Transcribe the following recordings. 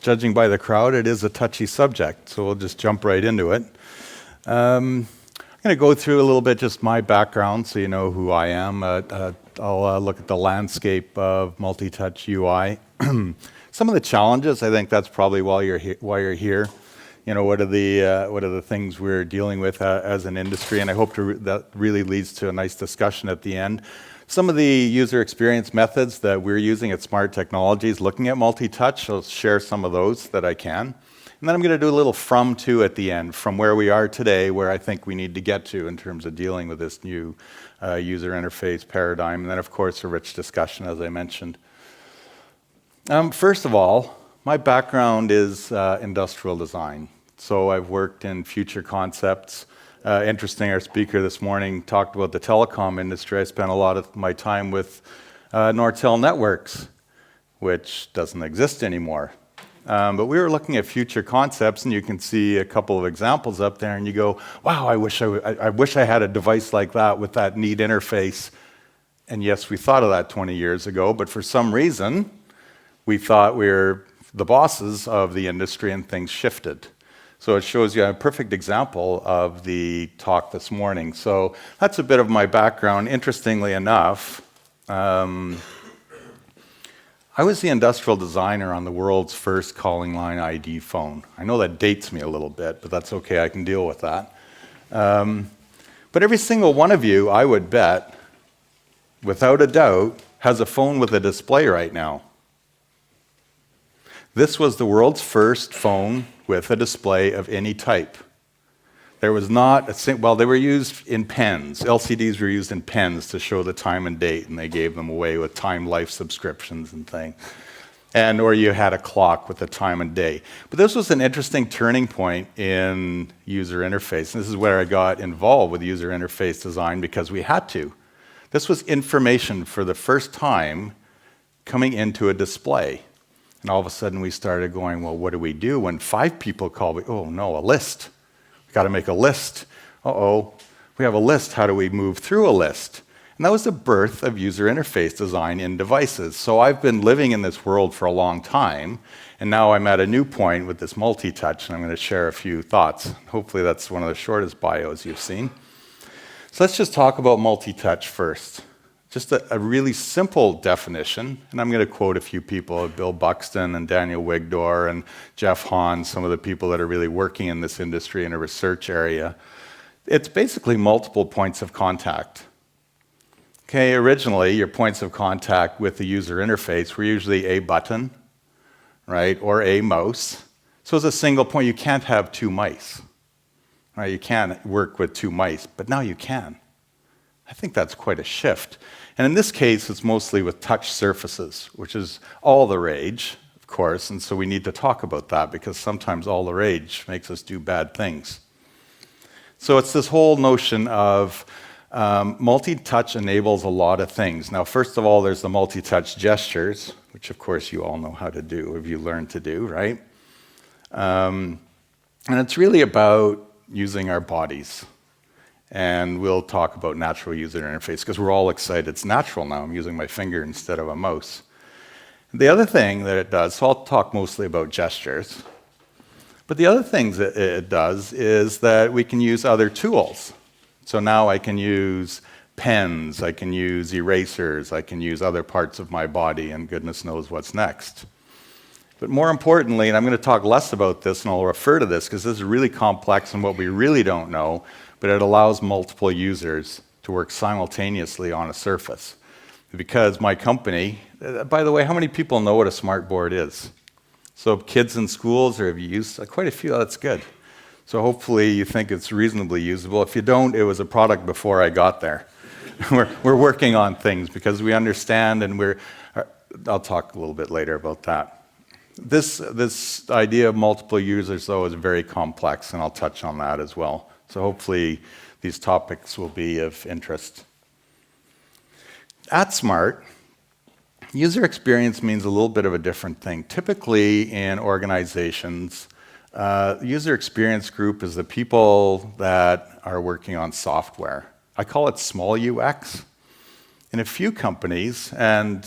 judging by the crowd, it is a touchy subject, so we'll just jump right into it. I'm going to go through a little bit just my background so you know who I am. I'll look at the landscape of Multitouch UI. Some of the challenges, I think that's probably why you're here. You know, what are the things we're dealing with as an industry, and I hope that really leads to a nice discussion at the end. Some of the user experience methods that we're using at Smart Technologies looking at multi-touch, I'll share some of those that I can. And then I'm going to do a little from to at the end, from where we are today, where I think we need to get to in terms of dealing with this new user interface paradigm. And then, of course, a rich discussion, as I mentioned. First of all, my background is industrial design. So I've worked in future concepts. Interesting, our speaker this morning talked about the telecom industry. I spent a lot of my time with Nortel Networks, which doesn't exist anymore. But we were looking at future concepts, and you can see a couple of examples up there, and you go, wow, I wish I had a device like that with that neat interface. And yes, we thought of that 20 years ago, but for some reason, we thought we were the bosses of the industry, and things shifted. So it shows you a perfect example of the talk this morning. So that's a bit of my background. Interestingly enough, I was the industrial designer on the world's first calling line ID phone. I know that dates me a little bit, but that's okay, I can deal with that. But every single one of you, I would bet, without a doubt, has a phone with a display right now. This was the world's first phone with a display of any type. There was not they were used in pens. LCDs were used in pens to show the time and date, and they gave them away with time life subscriptions and things. Or you had a clock with the time and day. But this was an interesting turning point in user interface. And this is where I got involved with user interface design because we had to. This was information for the first time coming into a display. And all of a sudden we started going, well, what do we do when 5 people call? Oh no, a list. We've got to make a list. Uh-oh, we have a list. How do we move through a list? And that was the birth of user interface design in devices. So I've been living in this world for a long time, and now I'm at a new point with this multi-touch, and I'm going to share a few thoughts. Hopefully that's one of the shortest bios you've seen. So let's just talk about multi-touch first. Just a really simple definition, and I'm going to quote a few people, Bill Buxton and Daniel Wigdor and Jeff Hahn, some of the people that are really working in this industry in a research area. It's basically multiple points of contact. Okay, originally, your points of contact with the user interface were usually a button, right, or a mouse. So it's a single point. You can't have 2 mice, right? You can't work with 2 mice, but now you can. I think that's quite a shift. And in this case, it's mostly with touch surfaces, which is all the rage, of course, and so we need to talk about that because sometimes all the rage makes us do bad things. So it's this whole notion of multi-touch enables a lot of things. Now, first of all, there's the multi-touch gestures, which of course you all know how to do if you learn to do, right? And it's really about using our bodies. And we'll talk about natural user interface because we're all excited. It's natural now. I'm using my finger instead of a mouse. The other thing that it does, so I'll talk mostly about gestures, but the other things that it does is that we can use other tools. So now I can use pens, I can use erasers, I can use other parts of my body, and goodness knows what's next. But more importantly, and I'm going to talk less about this, and I'll refer to this because this is really complex and what we really don't know, but it allows multiple users to work simultaneously on a surface. Because my company, by the way, how many people know what a smart board is? So kids in schools, or have you used quite a few? That's good. So hopefully you think it's reasonably usable. If you don't, it was a product before I got there. We're working on things because we understand, and I'll talk a little bit later about that. This idea of multiple users, though, is very complex, and I'll touch on that as well. So hopefully these topics will be of interest. At Smart, user experience means a little bit of a different thing. Typically in organizations, user experience group is the people that are working on software. I call it small UX. In a few companies, and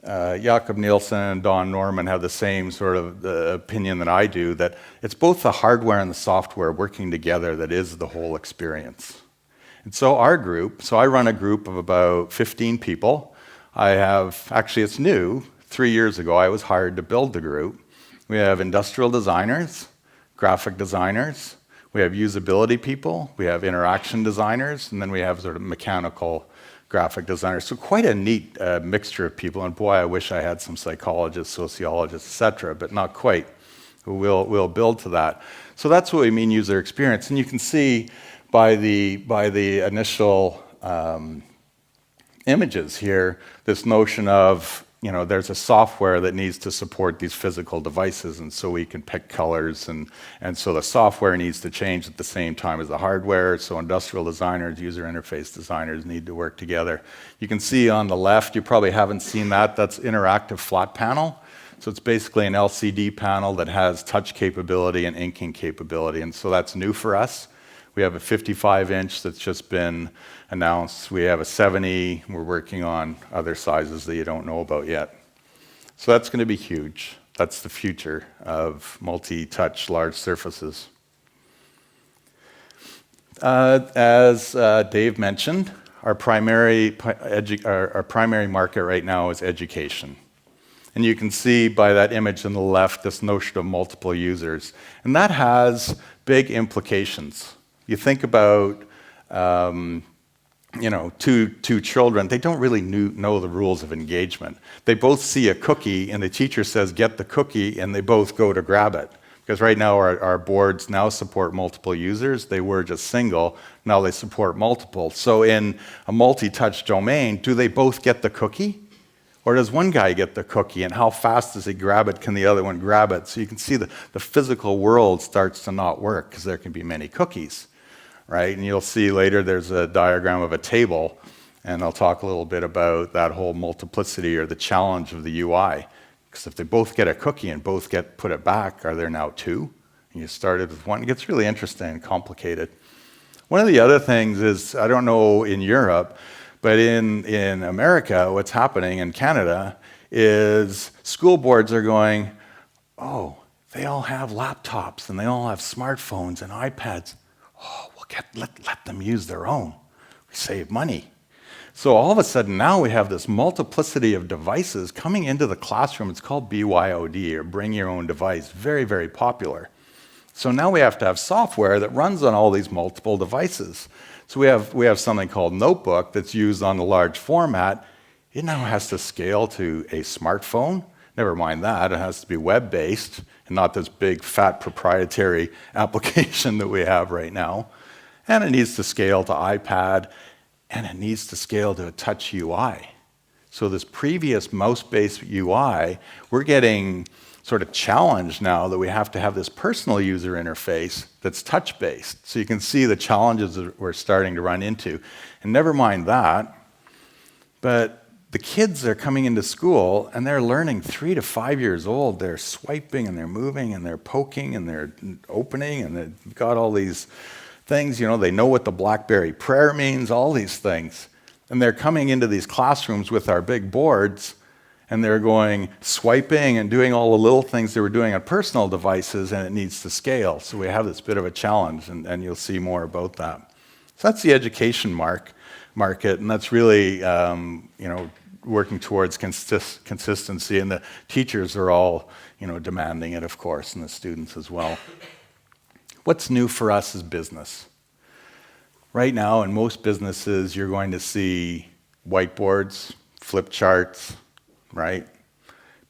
Jakob Nielsen and Don Norman have the same sort of opinion that I do, that it's both the hardware and the software working together that is the whole experience. And so our group, so I run a group of about 15 people. Actually it's new, 3 years ago I was hired to build the group. We have industrial designers, graphic designers, we have usability people, we have interaction designers, and then we have sort of mechanical graphic designers. So quite a neat mixture of people, and boy, I wish I had some psychologists, sociologists, etc., but not quite. We'll build to that. So that's what we mean user experience, and you can see by the initial images here, this notion of, there's a software that needs to support these physical devices, and so we can pick colors, and so the software needs to change at the same time as the hardware, so industrial designers, user interface designers need to work together. You can see on the left, you probably haven't seen that, that's interactive flat panel. So it's basically an LCD panel that has touch capability and inking capability, and so that's new for us. We have a 55-inch that's just been announced. We have a 70. We're working on other sizes that you don't know about yet. So that's going to be huge. That's the future of multi-touch large surfaces. As Dave mentioned, our primary market right now is education. And you can see by that image on the left this notion of multiple users. And that has big implications. You think about, two children, they don't really know the rules of engagement. They both see a cookie, and the teacher says, get the cookie, and they both go to grab it. Because right now our boards now support multiple users. They were just single. Now they support multiple. So in a multi-touch domain, do they both get the cookie? Or does one guy get the cookie, and how fast does he grab it? Can the other one grab it? So you can see the physical world starts to not work because there can be many cookies. Right? And you'll see later there's a diagram of a table, and I'll talk a little bit about that whole multiplicity or the challenge of the UI. Because if they both get a cookie and both put it back, are there now two? And you started with one. It gets really interesting and complicated. One of the other things is, I don't know in Europe, but in America, what's happening in Canada is school boards are going, oh, they all have laptops and they all have smartphones and iPads. Oh, let them use their own. We save money. So all of a sudden now we have this multiplicity of devices coming into the classroom. It's called BYOD, or bring your own device. Very, very popular. So now we have to have software that runs on all these multiple devices. So we have something called Notebook that's used on the large format. It now has to scale to a smartphone. Never mind that, it has to be web-based and not this big, fat, proprietary application that we have right now. And it needs to scale to iPad, and it needs to scale to a touch UI. So this previous mouse-based UI, we're getting sort of challenged now that we have to have this personal user interface that's touch-based. So you can see the challenges that we're starting to run into. And never mind that, but the kids are coming into school and they're learning 3 to 5 years old. They're swiping and they're moving and they're poking and they're opening and they've got all these things. They know what the BlackBerry prayer means, all these things. And they're coming into these classrooms with our big boards and they're going swiping and doing all the little things they were doing on personal devices, and it needs to scale. So we have this bit of a challenge, and you'll see more about that. So that's the education market, and that's really working towards consistency, and the teachers are all demanding it, of course, and the students as well. What's new for us is business. Right now, in most businesses, you're going to see whiteboards, flip charts, right?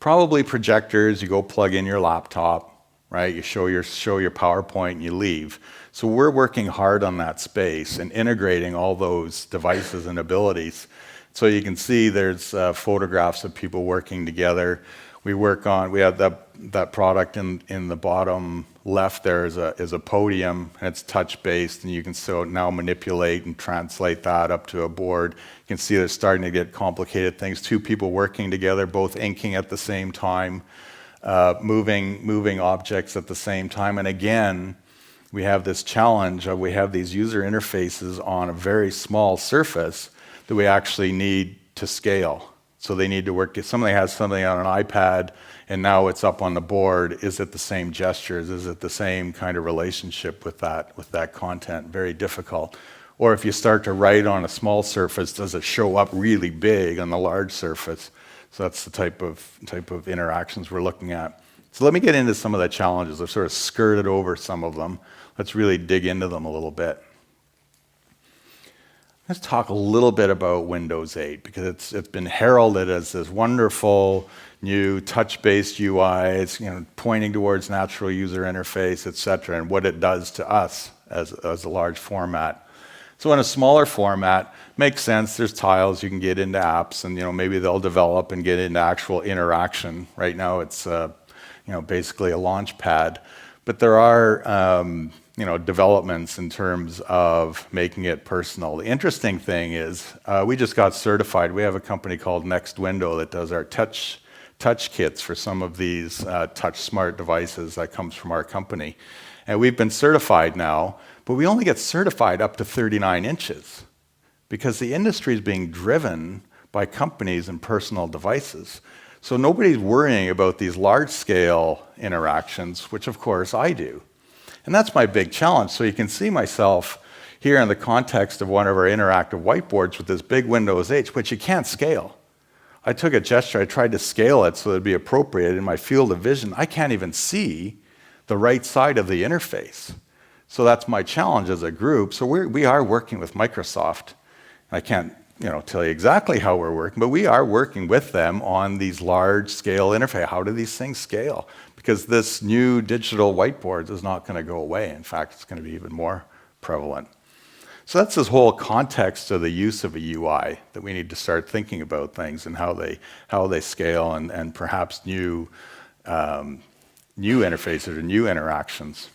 Probably projectors. You go plug in your laptop, right? You show your PowerPoint and you leave. So we're working hard on that space and integrating all those devices and abilities. So you can see there's photographs of people working together. We have that product in the bottom left there is a podium, and it's touch-based, and you can so now manipulate and translate that up to a board. You can see they're starting to get complicated things. 2 people working together, both inking at the same time, moving objects at the same time. And again, we have this challenge of we have these user interfaces on a very small surface that we actually need to scale. So they need to work, if somebody has something on an iPad and now it's up on the board, is it the same gestures? Is it the same kind of relationship with that content? Very difficult. Or if you start to write on a small surface, does it show up really big on the large surface? So that's the type of interactions we're looking at. So let me get into some of the challenges. I've sort of skirted over some of them. Let's really dig into them a little bit. Let's talk a little bit about Windows 8 because it's been heralded as this wonderful new touch-based UI. It's pointing towards natural user interface, etc., and what it does to us as a large format. So in a smaller format, makes sense. There's tiles you can get into apps, and maybe they'll develop and get into actual interaction. Right now, it's basically a launch pad, but there are developments in terms of making it personal. The interesting thing is we just got certified. We have a company called Next Window that does our touch kits for some of these touch smart devices. That comes from our company. And we've been certified now, but we only get certified up to 39 inches because the industry is being driven by companies and personal devices. So nobody's worrying about these large-scale interactions, which of course I do. And that's my big challenge. So you can see myself here in the context of one of our interactive whiteboards with this big Windows 8, which you can't scale. I took a gesture, I tried to scale it so it'd be appropriate in my field of vision. I can't even see the right side of the interface. So that's my challenge as a group. So we are working with Microsoft. I can't tell you exactly how we're working, but we are working with them on these large-scale interface. How do these things scale? Because this new digital whiteboard is not going to go away. In fact, it's going to be even more prevalent. So that's this whole context of the use of a UI that we need to start thinking about things and how they scale and perhaps new interfaces or new interactions.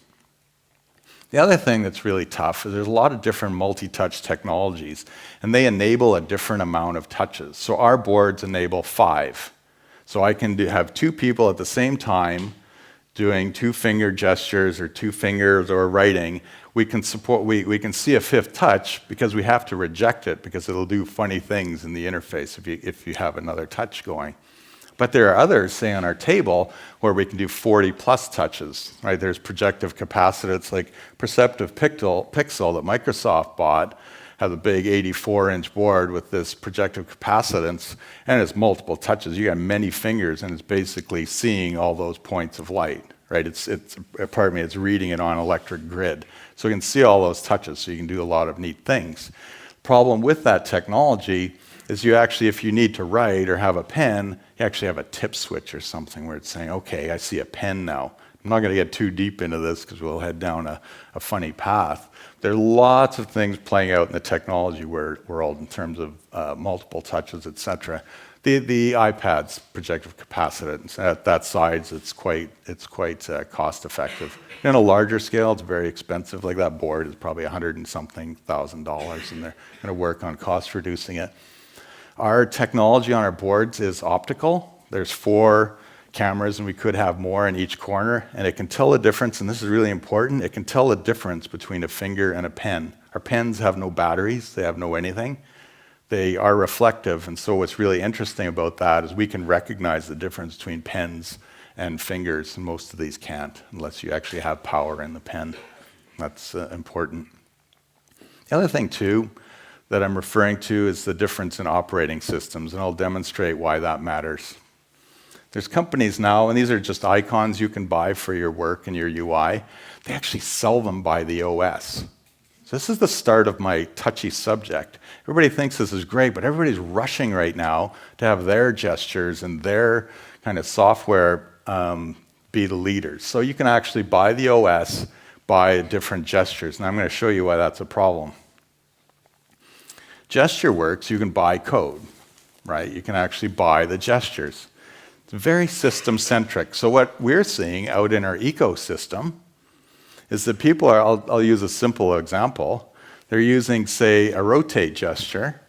The other thing that's really tough is there's a lot of different multi-touch technologies, and they enable a different amount of touches. So our boards enable 5. So I can have 2 people at the same time doing 2-finger gestures or 2 fingers or writing. We can see a 5th touch because we have to reject it because it'll do funny things in the interface if you have another touch going. But there are others, say on our table, where we can do 40+ touches. Right? There's projective capacitance, like Perceptive Pixel that Microsoft bought, has a big 84-inch board with this projective capacitance, and it's multiple touches. You got many fingers, and it's basically seeing all those points of light. Right? It's reading it on an electric grid, so you can see all those touches. So you can do a lot of neat things. Problem with that technology is you actually, if you need to write or have a pen, you actually have a tip switch or something where it's saying, okay, I see a pen now. I'm not going to get too deep into this because we'll head down a funny path. There are lots of things playing out in the technology world in terms of multiple touches, etc. The iPad's projective capacitance at that size, it's quite cost effective. In a larger scale, it's very expensive. Like that board is probably $100 and something thousand, and they're going to work on cost reducing it. Our technology on our boards is optical. There's 4 cameras, and we could have more in each corner, and it can tell the difference, and this is really important, it can tell the difference between a finger and a pen. Our pens have no batteries, they have no anything. They are reflective, and so what's really interesting about that is we can recognize the difference between pens and fingers, and most of these can't, unless you actually have power in the pen. That's important. The other thing, too, that I'm referring to is the difference in operating systems, and I'll demonstrate why that matters. There's companies now, and these are just icons you can buy for your work and your UI. They actually sell them by the OS. So this is the start of my touchy subject. Everybody thinks this is great, but everybody's rushing right now to have their gestures and their kind of software be the leaders. So you can actually buy the OS, buy different gestures, and I'm going to show you why that's a problem. Gesture works, you can buy code, right? You can actually buy the gestures. It's very system-centric. So what we're seeing out in our ecosystem is that people are, I'll use a simple example, they're using, say, a rotate gesture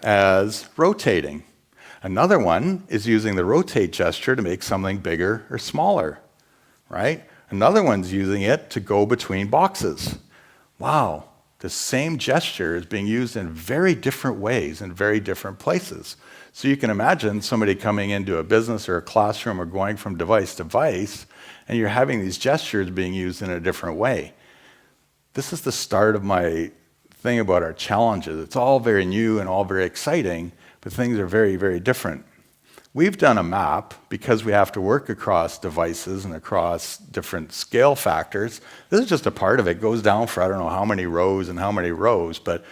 as rotating. Another one is using the rotate gesture to make something bigger or smaller, right? Another one's using it to go between boxes. Wow. the same gesture is being used in very different ways in very different places. So you can imagine somebody coming into a business or a classroom or going from device to device, and you're having these gestures being used in a different way. This is the start of my thing about our challenges. It's all very new and all very exciting, but things are very, very different. We've done a map because we have to work across devices and across different scale factors. This is just a part of it. It goes down for I don't know how many rows and how many rows, but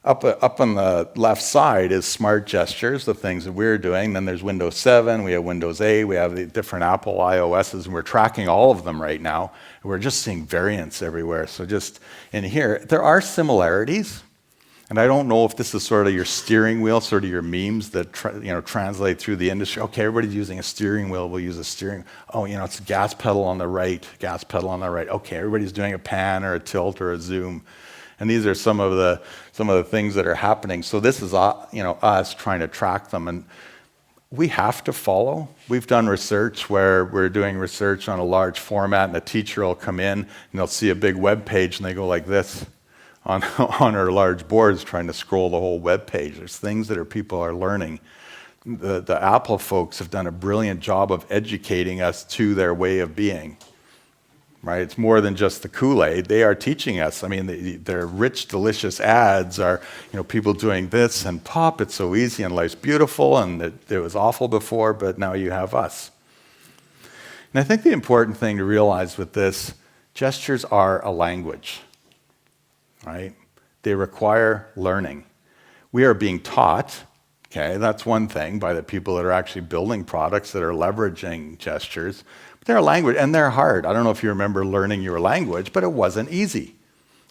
up on the left side is smart gestures, the things that we're doing. Then there's Windows 7, we have Windows 8, we have the different Apple iOSs, and we're tracking all of them right now. And we're just seeing variants everywhere. So just in here, there are similarities. And I don't know if this is sort of your steering wheel, sort of your memes that translate through the industry. Okay, everybody's using a steering wheel, we'll use a steering. Oh, it's a gas pedal on the right, gas pedal on the right. Okay, everybody's doing a pan or a tilt or a zoom. And these are some of the things that are happening. So this is us trying to track them, and we have to follow. We've done research where we're doing research on a large format, and a teacher will come in and they'll see a big web page and they go like this on our large boards trying to scroll the whole web page. There's things that people are learning. The Apple folks have done a brilliant job of educating us to their way of being. Right? It's more than just the Kool-Aid. They are teaching us. I mean, their rich, delicious ads are, people doing this and pop, it's so easy and life's beautiful and it was awful before, but now you have us. And I think the important thing to realize with this, gestures are a language, right? They require learning. We are being taught, okay, that's one thing, by the people that are actually building products that are leveraging gestures. They're a language, and they're hard. I don't know if you remember learning your language, but it wasn't easy.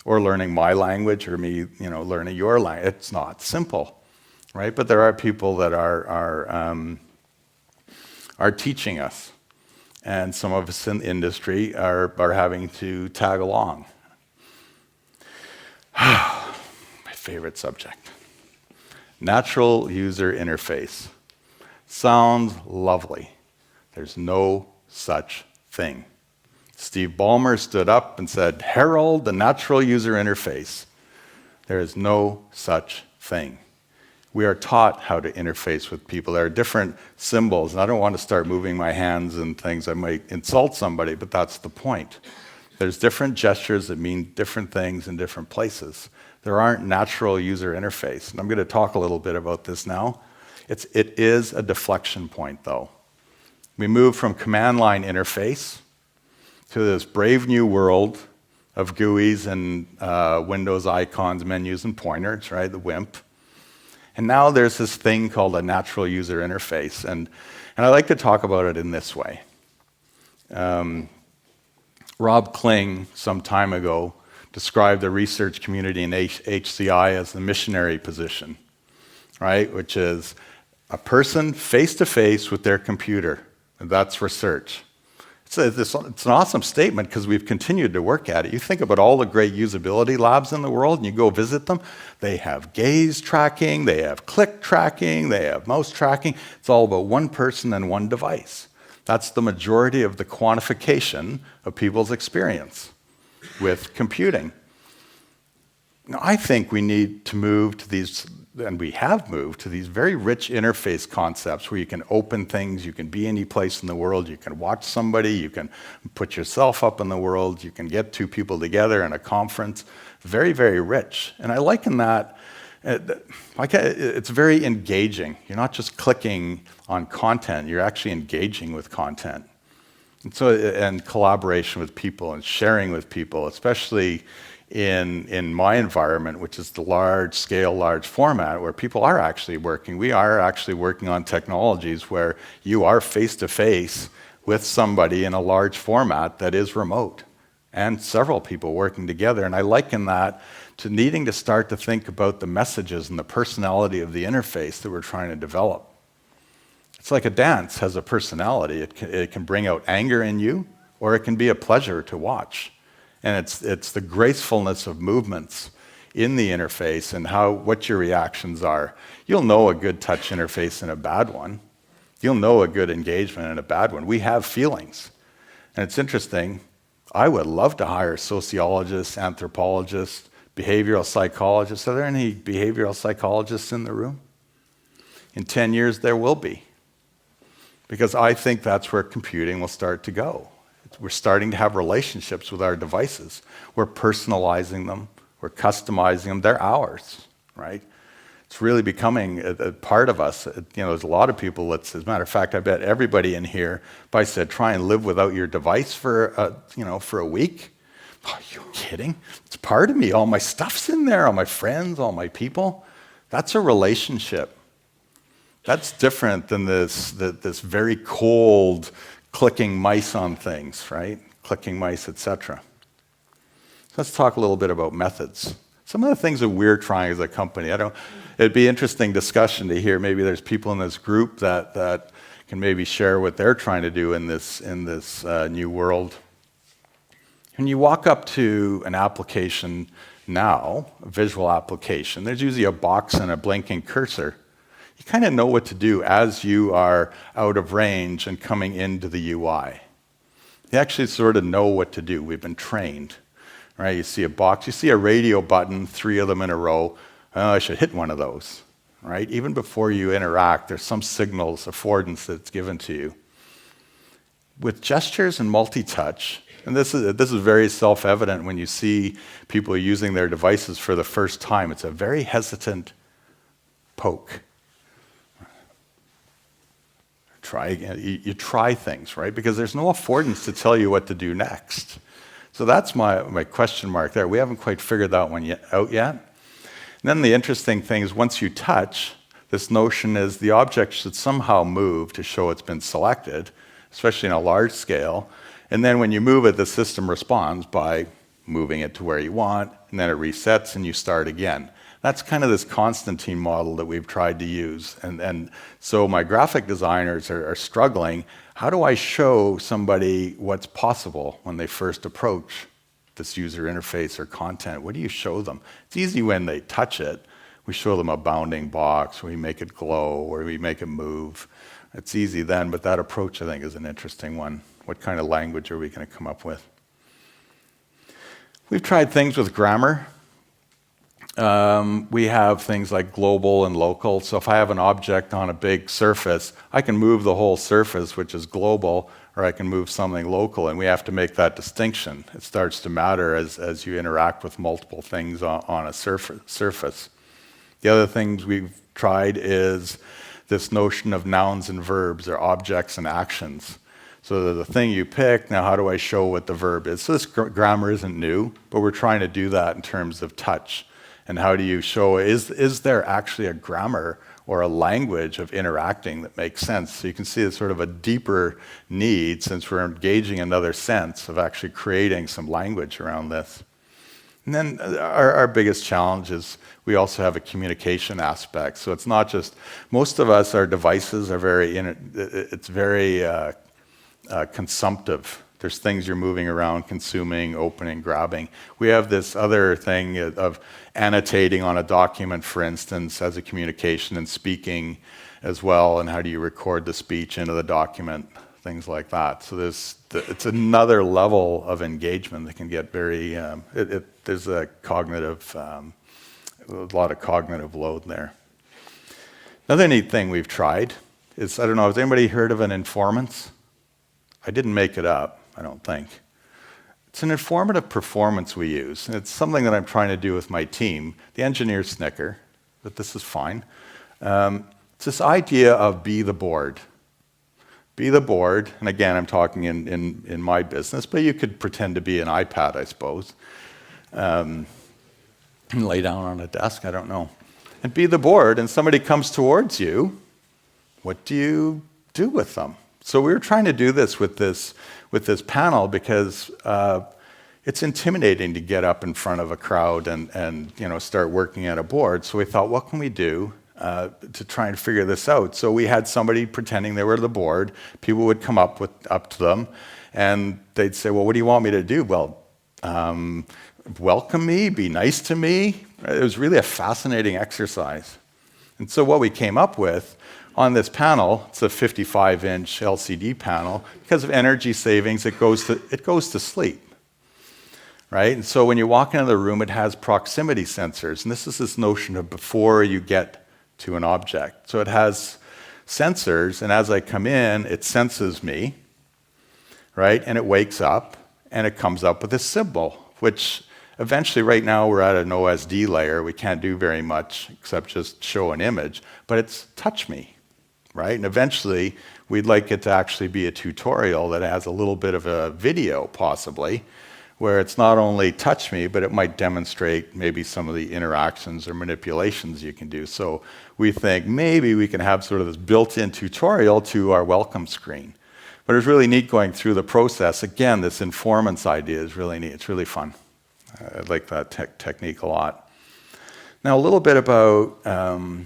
Or learning my language, or me, learning your language. It's not simple, right? But there are people that are teaching us, and some of us in the industry are having to tag along. My favorite subject. Natural user interface. Sounds lovely. There's no such thing. Steve Ballmer stood up and said, "Herald the natural user interface." There is no such thing. We are taught how to interface with people. There are different symbols, and I don't want to start moving my hands and things. I might insult somebody, but that's the point. There's different gestures that mean different things in different places. There aren't natural user interface. And I'm going to talk a little bit about this now. It is a deflection point, though. We move from command line interface to this brave new world of GUIs and Windows icons, menus, and pointers, right, the WIMP. And now there's this thing called a natural user interface. And I like to talk about it in this way. Rob Kling, some time ago, described the research community in HCI as the missionary position, right, which is a person face-to-face with their computer. And that's research. It's an awesome statement because we've continued to work at it. You think about all the great usability labs in the world and you go visit them. They have gaze tracking, they have click tracking, they have mouse tracking. It's all about one person and one device. That's the majority of the quantification of people's experience with computing. Now, I think we need to move to these, and we have moved to these very rich interface concepts where you can open things, you can be any place in the world, you can watch somebody, you can put yourself up in the world, you can get two people together in a conference. Very, very rich. And I liken that, it's very engaging. You're not just clicking on content, you're actually engaging with content. And collaboration with people and sharing with people, especially in my environment, which is the large scale, large format, where people are actually working. We are actually working on technologies where you are face-to-face with somebody in a large format that is remote, and several people working together. And I liken that to needing to start to think about the messages and the personality of the interface that we're trying to develop. It's like a dance has a personality. It can bring out anger in you, or it can be a pleasure to watch. And it's the gracefulness of movements in the interface and what your reactions are. You'll know a good touch interface and a bad one. You'll know a good engagement and a bad one. We have feelings. And it's interesting, I would love to hire sociologists, anthropologists, behavioral psychologists. Are there any behavioral psychologists in the room? In 10 years, there will be. Because I think that's where computing will start to go. We're starting to have relationships with our devices. We're personalizing them. We're customizing them. They're ours, right? It's really becoming a part of us. There's a lot of people as a matter of fact, I bet everybody in here, if I said, try and live without your device for a week, are you kidding? It's part of me. All my stuff's in there, all my friends, all my people. That's a relationship. That's different than this very cold clicking mice on things, right? Clicking mice, etc. Let's talk a little bit about methods. Some of the things that we're trying as a company. It'd be interesting discussion to hear. Maybe there's people in this group that can maybe share what they're trying to do in this new world. When you walk up to an application now, a visual application, there's usually a box and a blinking cursor. You kind of know what to do as you are out of range and coming into the UI. You actually sort of know what to do. We've been trained, right? You see a box, you see a radio button, 3 of them in a row. Oh, I should hit one of those, right? Even before you interact, there's some signals, affordance that's given to you. With gestures and multi-touch, and this is very self-evident when you see people using their devices for the first time. It's a very hesitant poke. Try again. You try things, right? Because there's no affordance to tell you what to do next. So that's my question mark there. We haven't quite figured that one out yet. And then the interesting thing is once you touch, this notion is the object should somehow move to show it's been selected, especially in a large scale. And then when you move it, the system responds by moving it to where you want, and then it resets and you start again. That's kind of this Constantine model that we've tried to use. And so my graphic designers are struggling. How do I show somebody what's possible when they first approach this user interface or content? What do you show them? It's easy when they touch it. We show them a bounding box, or we make it glow, or we make it move. It's easy then, but that approach, I think, is an interesting one. What kind of language are we going to come up with? We've tried things with grammar. We have things like global and local. So if I have an object on a big surface, I can move the whole surface, which is global, or I can move something local, and we have to make that distinction. It starts to matter as you interact with multiple things on a surface. The other things we've tried is this notion of nouns and verbs, or objects and actions. So the thing you pick, now how do I show what the verb is? So this grammar isn't new, but we're trying to do that in terms of touch. And how do you show, is there actually a grammar or a language of interacting that makes sense? So you can see it's sort of a deeper need, since we're engaging another sense of actually creating some language around this. And then our biggest challenge is we also have a communication aspect. So it's not just, most of us, our devices are very consumptive. There's things you're moving around, consuming, opening, grabbing. We have this other thing of annotating on a document, for instance, as a communication, and speaking as well, and how do you record the speech into the document, things like that. So it's another level of engagement that can get very, there's a lot of cognitive load there. Another neat thing we've tried is, I don't know, has anybody heard of an Informants? I didn't make it up, I don't think. It's an informative performance we use, and it's something that I'm trying to do with my team. The engineers snicker, but this is fine. It's this idea of be the board. Be the board, and again, I'm talking in my business, but you could pretend to be an iPad, I suppose. And lay down on a desk, I don't know. And be the board, and somebody comes towards you, what do you do with them? So we were trying to do this with this panel because it's intimidating to get up in front of a crowd and start working at a board. So we thought, what can we do to try and figure this out? So we had somebody pretending they were the board. People would come up to them, and they'd say, well, what do you want me to do? Well, welcome me, be nice to me. It was really a fascinating exercise. And so what we came up with on this panel, it's a 55-inch LCD panel. Because of energy savings, it goes to sleep, right? And so when you walk into the room, it has proximity sensors. And this is this notion of before you get to an object. So it has sensors, and as I come in, it senses me, right? And it wakes up, and it comes up with a symbol, which eventually, right now, we're at an OSD layer. We can't do very much except just show an image, but it's touch me, right? And eventually, we'd like it to actually be a tutorial that has a little bit of a video, possibly, where it's not only touch me, but it might demonstrate maybe some of the interactions or manipulations you can do. So we think maybe we can have sort of this built-in tutorial to our welcome screen. But it's really neat going through the process. Again, this Informants idea is really neat. It's really fun. I like that technique a lot. Now, a little bit about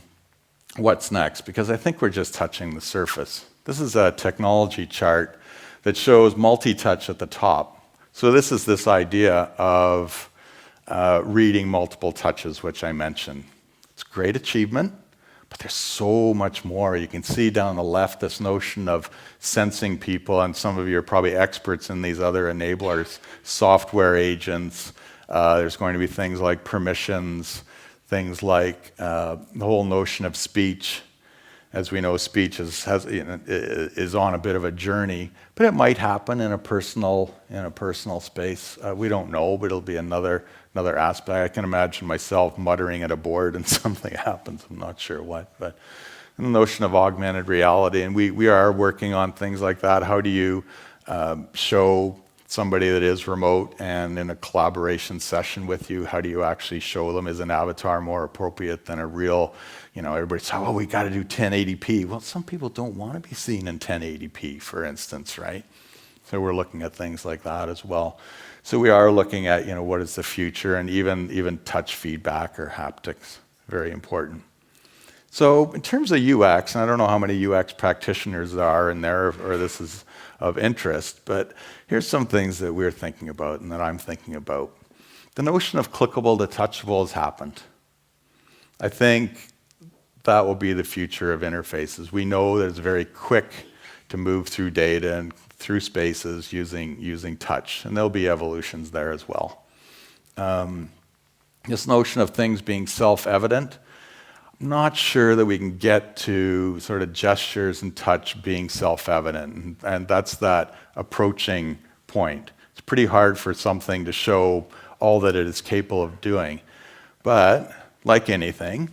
what's next, because I think we're just touching the surface. This is a technology chart that shows multi-touch at the top. So this is this idea of reading multiple touches, which I mentioned. It's a great achievement, but there's so much more. You can see down the left this notion of sensing people, and some of you are probably experts in these other enablers, software agents. There's going to be things like permissions, things like the whole notion of speech. As we know, speech is on a bit of a journey, but it might happen in a personal space. We don't know, but it'll be another aspect. I can imagine myself muttering at a board and something happens. I'm not sure what, but the notion of augmented reality, and we are working on things like that. How do you show somebody that is remote and in a collaboration session with you, how do you actually show them? Is an avatar more appropriate than a real, everybody says, oh, we got to do 1080p. Well, some people don't want to be seen in 1080p, for instance, right? So we're looking at things like that as well. So we are looking at, what is the future, and even touch feedback or haptics, very important. So in terms of UX, and I don't know how many UX practitioners there are in there, or this is of interest, but here's some things that we're thinking about and that I'm thinking about. The notion of clickable to touchable has happened. I think that will be the future of interfaces. We know that it's very quick to move through data and through spaces using touch, and there'll be evolutions there as well. This notion of things being self-evident, I'm not sure that we can get to sort of gestures and touch being self-evident, and that's that approaching point. It's pretty hard for something to show all that it is capable of doing. But, like anything,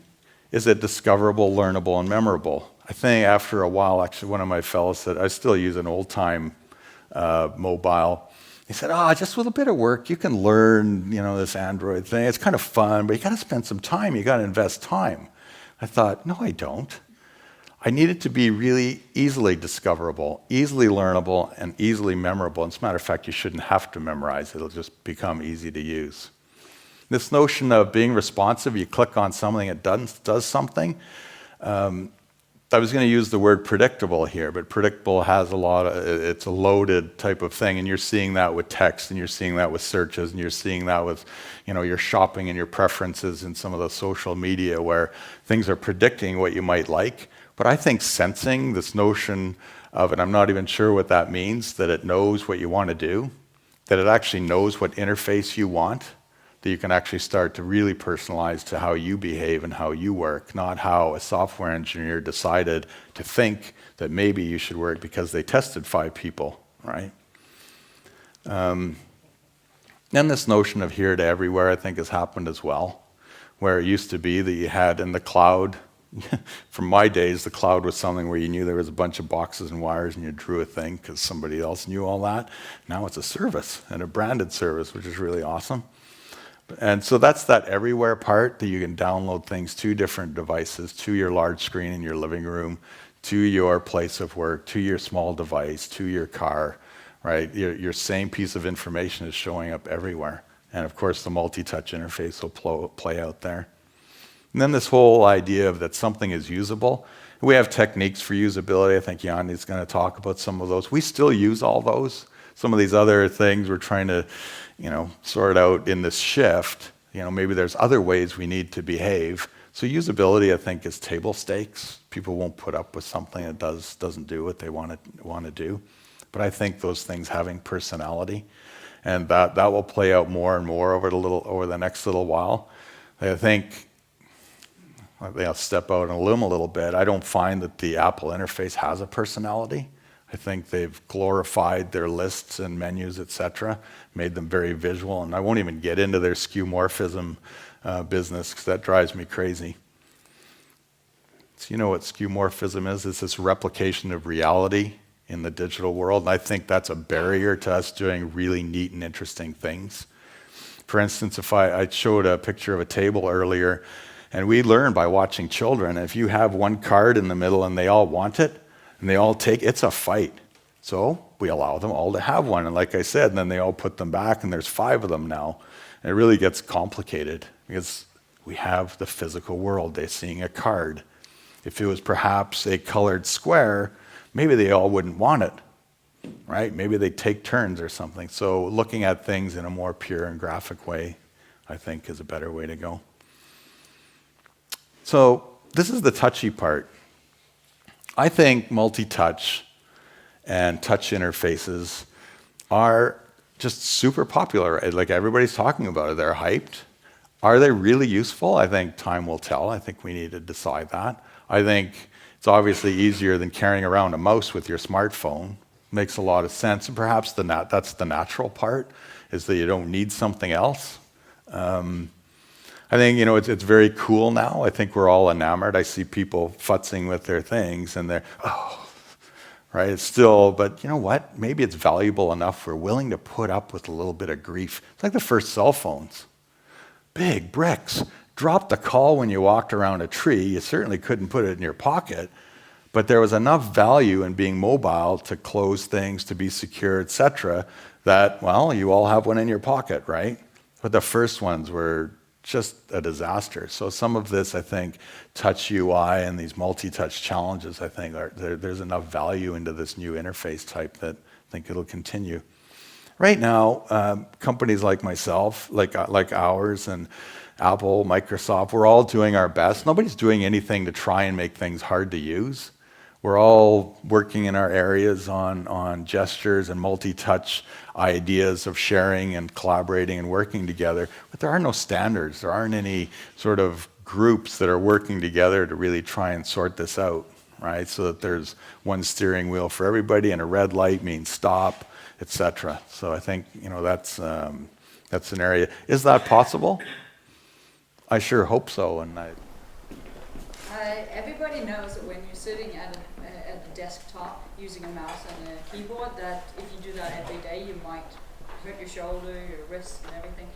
is it discoverable, learnable, and memorable? I think after a while, actually, one of my fellows said, I still use an old-time mobile. He said, just with a bit of work, you can learn, this Android thing. It's kind of fun, but you got to spend some time. You got to invest time. I thought, no, I don't. I need it to be really easily discoverable, easily learnable, and easily memorable. And as a matter of fact, you shouldn't have to memorize it. It'll just become easy to use. This notion of being responsive, you click on something, it does something. I was going to use the word predictable here, but predictable has it's a loaded type of thing, and you're seeing that with text, and you're seeing that with searches, and you're seeing that with, your shopping and your preferences in some of the social media where things are predicting what you might like. But I think sensing, this notion of, and I'm not even sure what that means, that it knows what you want to do, that it actually knows what interface you want, that you can actually start to really personalize to how you behave and how you work, not how a software engineer decided to think that maybe you should work because they tested 5 people, right? Then this notion of here to everywhere, I think, has happened as well, where it used to be that you had in the cloud, from my days, the cloud was something where you knew there was a bunch of boxes and wires and you drew a thing because somebody else knew all that. Now it's a service, and a branded service, which is really awesome. And so that's that everywhere part, that you can download things to different devices, to your large screen in your living room, to your place of work, to your small device, to your car, right? Your same piece of information is showing up everywhere. And of course, the multi-touch interface will play out there. And then this whole idea of that something is usable. We have techniques for usability. I think Yanni's going to talk about some of those. We still use all those. Some of these other things we're trying to, sort out in this shift. Maybe there's other ways we need to behave. So usability, I think, is table stakes. People won't put up with something that doesn't do what they want to do. But I think those things having personality and that will play out more and more over the next little while. I think I'll step out on a limb a little bit. I don't find that the Apple interface has a personality. I think they've glorified their lists and menus, etc., made them very visual, and I won't even get into their skeuomorphism business because that drives me crazy. So you know what skeuomorphism is? It's this replication of reality in the digital world, and I think that's a barrier to us doing really neat and interesting things. For instance, if I showed a picture of a table earlier, and we learn by watching children, if you have one card in the middle and they all want it, and they all take, it's a fight. So we allow them all to have one, and like I said, and then they all put them back, and there's 5 of them now. And it really gets complicated, because we have the physical world. They're seeing a card. If it was perhaps a colored square, maybe they all wouldn't want it, right? Maybe they take turns or something. So looking at things in a more pure and graphic way, I think, is a better way to go. So this is the touchy part. I think multi-touch and touch interfaces are just super popular. Like, everybody's talking about it. They're hyped. Are they really useful? I think time will tell. I think we need to decide that. I think it's obviously easier than carrying around a mouse with your smartphone. Makes a lot of sense. And perhaps that's the natural part, is that you don't need something else. I think, it's very cool now. I think we're all enamored. I see people futzing with their things, and they're, right? It's still, but you know what? Maybe it's valuable enough we're willing to put up with a little bit of grief. It's like the first cell phones. Big bricks. Dropped the call when you walked around a tree. You certainly couldn't put it in your pocket, but there was enough value in being mobile to close things, to be secure, etc., that, well, you all have one in your pocket, right? But the first ones were just a disaster. So some of this, I think, touch UI and these multi-touch challenges, I think, there's enough value into this new interface type that I think it'll continue. Right now, companies like myself, like ours, and Apple, Microsoft, we're all doing our best. Nobody's doing anything to try and make things hard to use. We're all working in our areas on gestures and multi-touch ideas of sharing and collaborating and working together, but there are no standards. There aren't any sort of groups that are working together to really try and sort this out, right? So that there's one steering wheel for everybody, and a red light means stop, etc. So I think, that's an area. Is that possible? I sure hope so. And everybody knows that when you're sitting at a desktop using a mouse and a keyboard, that if you do that every day, you might hurt your shoulder, your wrist, and everything.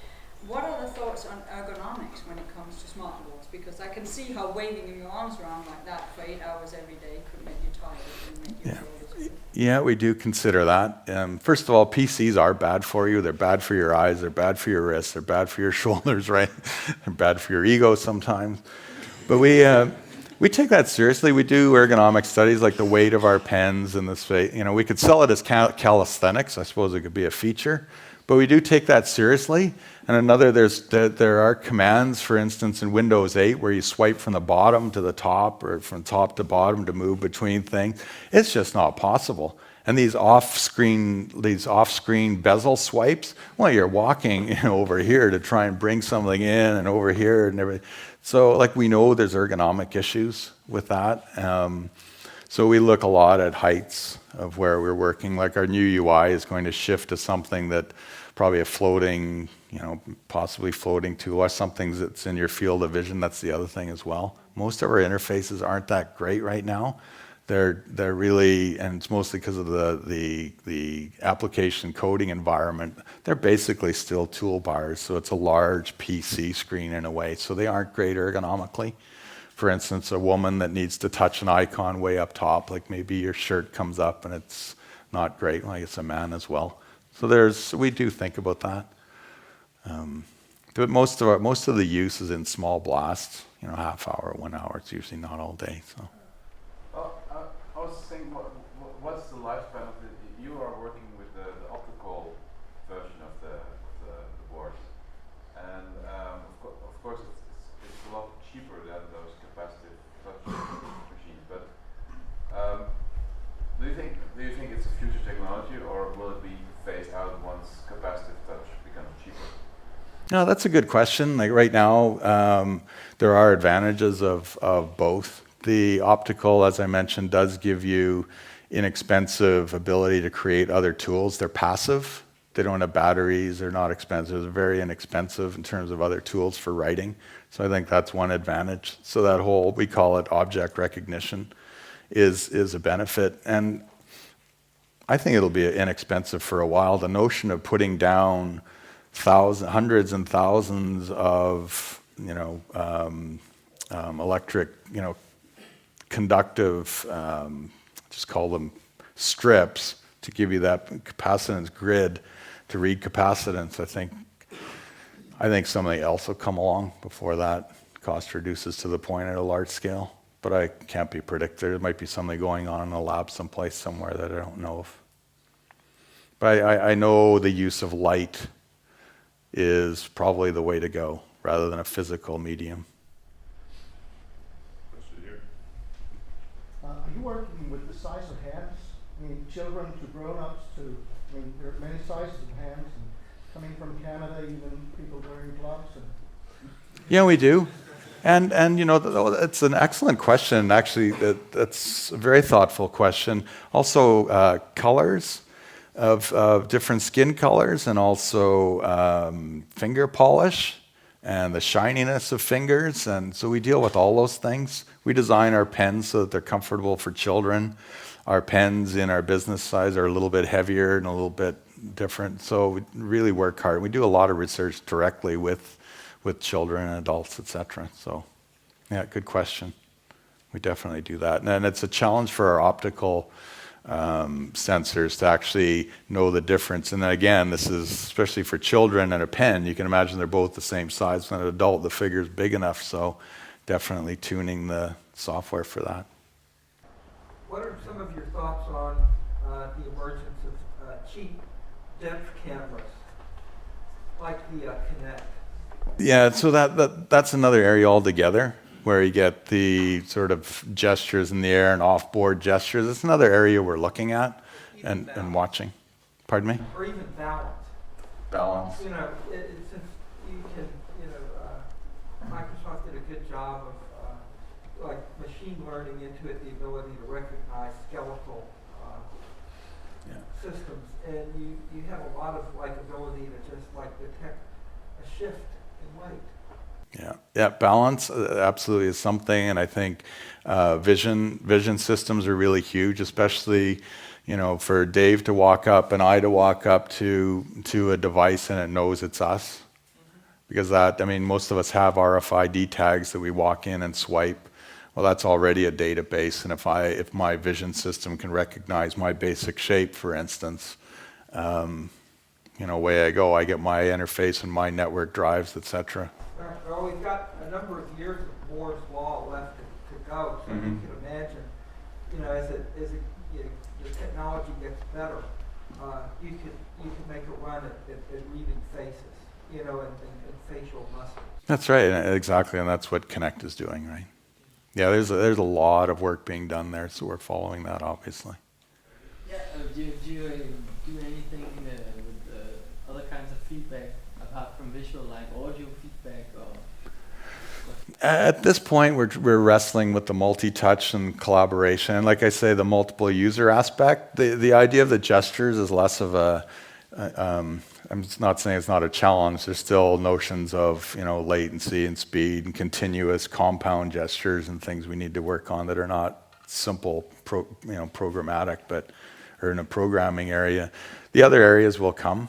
What are the thoughts on ergonomics when it comes to smartboards? Because I can see how waving your arms around like that for 8 hours every day could make you tired and make your shoulders. Yeah, we do consider that. First of all, PCs are bad for you. They're bad for your eyes. They're bad for your wrists. They're bad for your shoulders, right? They're bad for your ego sometimes. But we take that seriously. We do ergonomic studies, like the weight of our pens and this. We could sell it as calisthenics. I suppose it could be a feature. But we do take that seriously. And there are commands, for instance, in Windows 8 where you swipe from the bottom to the top, or from top to bottom to move between things. It's just not possible. And these off-screen bezel swipes, well, you're walking over here to try and bring something in, and over here and everything. So we know there's ergonomic issues with that. So we look a lot at heights of where we're working. Like, our new UI is going to shift to something that probably a floating, possibly floating tool, or something that's in your field of vision. That's the other thing as well. Most of our interfaces aren't that great right now. They're really, and it's mostly because of the application coding environment, they're basically still toolbars, so it's a large PC screen in a way, so they aren't great ergonomically. For instance, a woman that needs to touch an icon way up top, like maybe your shirt comes up and it's not great, like it's a man as well. So we do think about that. But most of the use is in small blasts, half hour, 1 hour. It's usually not all day. So. I was thinking, what's the lifespan of it? You are working with the optical version of the board, and of course it's a lot cheaper than those capacitive touch machines. But do you think it's a future technology, or will it be phased out once capacitive No, that's a good question. Like right now, there are advantages of both. The optical, as I mentioned, does give you inexpensive ability to create other tools. They're passive. They don't have batteries. They're not expensive. They're very inexpensive in terms of other tools for writing. So I think that's one advantage. So that whole, we call it object recognition, is a benefit. And I think it'll be inexpensive for a while. The notion of putting down hundreds and thousands of, electric, conductive, just call them strips, to give you that capacitance grid to read capacitance. I think something else will come along before that cost reduces to the point at a large scale. But I can't be predicted. There might be something going on in a lab someplace somewhere that I don't know of. But I know the use of light is probably the way to go, rather than a physical medium. Are you working with the size of hands? I mean, children to grown-ups to, there are many sizes of hands, and coming from Canada, even people wearing gloves. Yeah, we do. And it's an excellent question. Actually, that's a very thoughtful question. Also, colors of different skin colors, and also finger polish and the shininess of fingers. And so we deal with all those things. We design our pens so that they're comfortable for children. Our pens in our business size are a little bit heavier and a little bit different. So we really work hard. We do a lot of research directly with children and adults, etc. So, yeah, good question. We definitely do that. And it's a challenge for our optical sensors to actually know the difference. And then again, this is especially for children and a pen. You can imagine they're both the same size. When an adult, the figure's big enough. So definitely tuning the software for that. What are some of your thoughts on the emergence of cheap depth cameras like the Kinect? Yeah, so that's another area altogether where you get the sort of gestures in the air and off-board gestures. It's another area we're looking at and watching. Pardon me? Or even balance. Balance. Since you can, Microsoft did a good job of machine learning into it, the ability to recognize skeletal systems, and you have a lot of ability to just detect a shift in light. Yeah, balance absolutely is something, and I think vision systems are really huge, especially for Dave to walk up and I to walk up to a device and it knows it's us, because most of us have RFID tags that we walk in and swipe. Well, that's already a database, and if my vision system can recognize my basic shape, for instance, away I go. I get my interface and my network drives, etc. Well, we've got a number of years of Moore's law left to go, so you can imagine, as the technology gets better, you can make a run at reading faces, and facial muscles. That's right, exactly, and that's what Kinect is doing, right? Yeah, there's a lot of work being done there, so we're following that, obviously. Yeah, do you do anything with other kinds of feedback apart from visual, like audio feedback? At this point, we're wrestling with the multi-touch and collaboration. And like I say, the multiple user aspect. The idea of the gestures is less of a. I'm not saying it's not a challenge. There's still notions of latency and speed and continuous compound gestures and things we need to work on that are not simple, programmatic, or in a programming area. The other areas will come.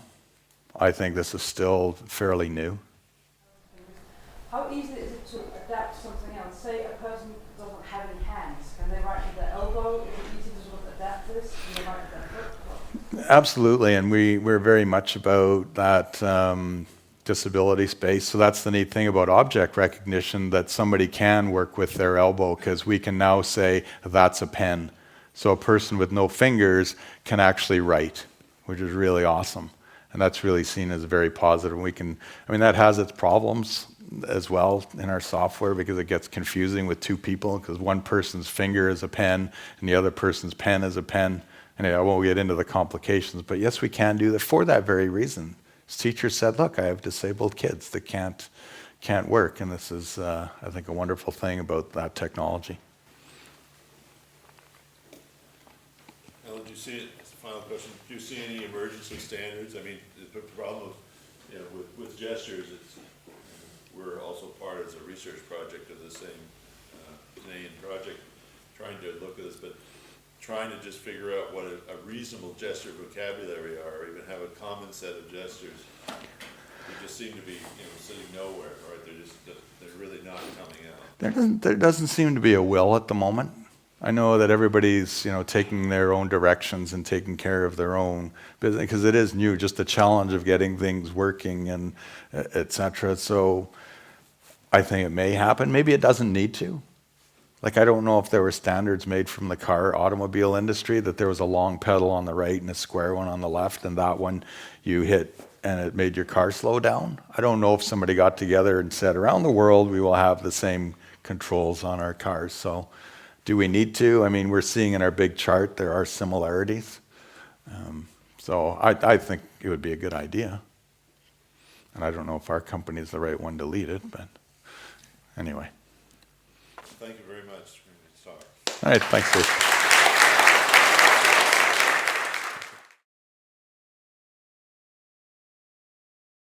I think this is still fairly new. How easy is it to adapt something else? Say a person doesn't have any hands. Can they write with their elbow? Is it easy to sort of adapt this? Can they write with their foot? Absolutely, and we're very much about that disability space. So that's the neat thing about object recognition, that somebody can work with their elbow, because we can now say that's a pen. So a person with no fingers can actually write, which is really awesome. And that's really seen as very positive. That has its problems as well in our software, because it gets confusing with two people, because one person's finger is a pen and the other person's pen is a pen. And I won't get into the complications, but yes, we can do that for that very reason, Teachers said, look, I have disabled kids that can't work, and this is, I think, a wonderful thing about that technology. Alan, do you see, as a final question, do you see any emergency standards? I mean, the problem of, you know, with gestures, it's, we're also part as a research project of the same Canadian project, trying to look at this, but trying to just figure out what a reasonable gesture vocabulary are, or even have a common set of gestures. They just seem to be, you know, sitting nowhere, right? They're really not coming out. There doesn't seem to be a will at the moment. I know that everybody's, you know, taking their own directions and taking care of their own business, because it is new, just the challenge of getting things working and et cetera. So I think it may happen. Maybe it doesn't need to. Like, I don't know if there were standards made from the automobile industry that there was a long pedal on the right and a square one on the left, and that one you hit and it made your car slow down. I don't know if somebody got together and said, around the world we will have the same controls on our cars. So do we need to? I mean, we're seeing in our big chart there are similarities. So I think it would be a good idea. And I don't know if our company is the right one to lead it, but anyway. Thank you very much for your talk. All right, thanks, Dave.